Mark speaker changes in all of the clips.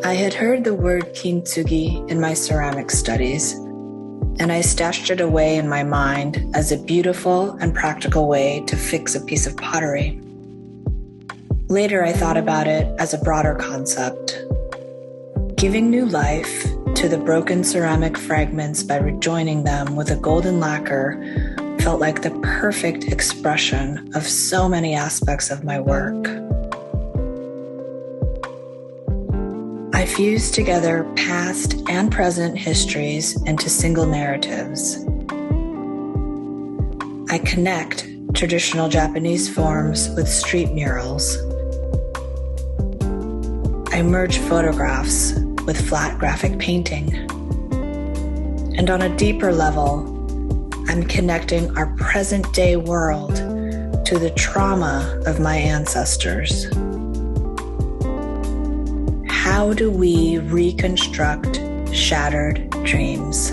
Speaker 1: I had heard the word kintsugi in my ceramic studies, and I stashed it away in my mind as a beautiful and practical way to fix a piece of pottery. Later, I thought about it as a broader concept. Giving new life to the broken ceramic fragments by rejoining them with a golden lacquer felt like the perfect expression of so many aspects of my work. I fuse together past and present histories into single narratives. I connect traditional Japanese forms with street murals. I merge photographs with flat graphic painting. And on a deeper level, I'm connecting our present-day world to the trauma of my ancestors. How do we reconstruct shattered dreams?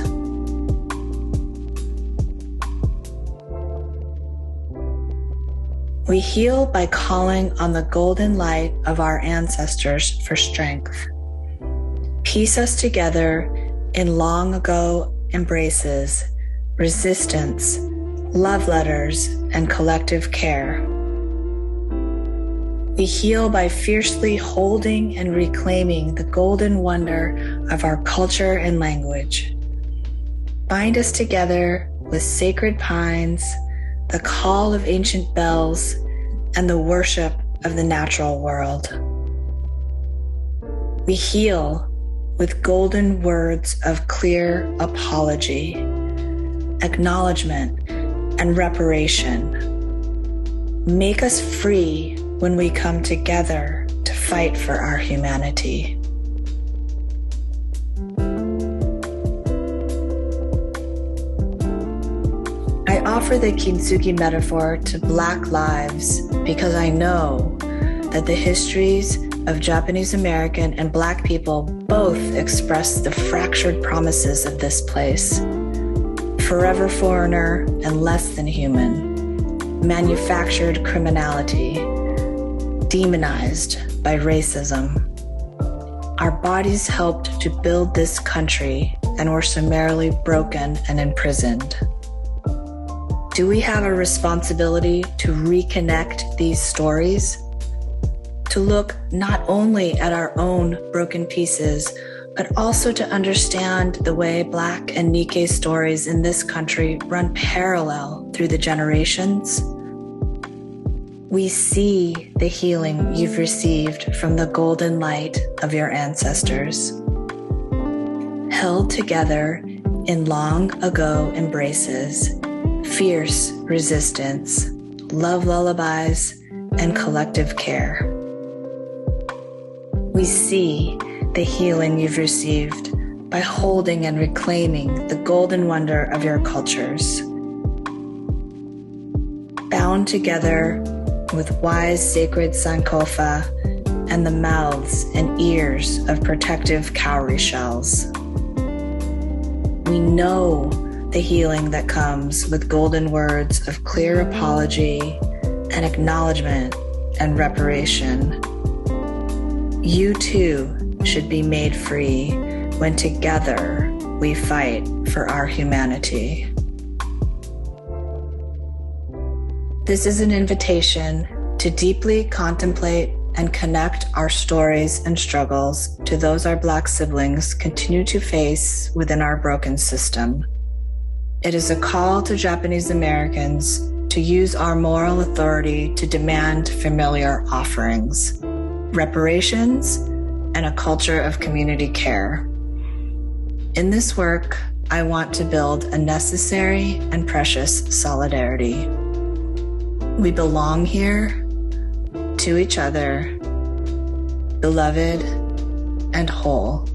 Speaker 1: We heal by calling on the golden light of our ancestors for strength. Piece us together in long ago embraces, resistance, love letters, and collective care. We heal by fiercely holding and reclaiming the golden wonder of our culture and language. Bind us together with sacred pines, the call of ancient bells, and the worship of the natural world. We heal with golden words of clear apology, acknowledgement, and reparation. Make us free when we come together to fight for our humanity. I offer the kintsugi metaphor to Black lives because I know that the histories of Japanese American and Black people both express the fractured promises of this place. Forever foreigner and less than human, manufactured criminality, demonized by racism. Our bodies helped to build this country and were summarily broken and imprisoned. Do we have a responsibility to reconnect these stories? To look not only at our own broken pieces, but also to understand the way Black and Nikkei stories in this country run parallel through the generations? We see the healing you've received from the golden light of your ancestors. Held together in long ago embraces, fierce resistance, love lullabies, and collective care. We see the healing you've received by holding and reclaiming the golden wonder of your cultures. Bound together with wise sacred sankofa and the mouths and ears of protective cowrie shells. We know the healing that comes with golden words of clear apology and acknowledgement and reparation. You too should be made free when together we fight for our humanity. This is an invitation to deeply contemplate and connect our stories and struggles to those our Black siblings continue to face within our broken system. It is a call to Japanese Americans to use our moral authority to demand familiar offerings, reparations, and a culture of community care. In this work, I want to build a necessary and precious solidarity. We belong here to each other, beloved and whole.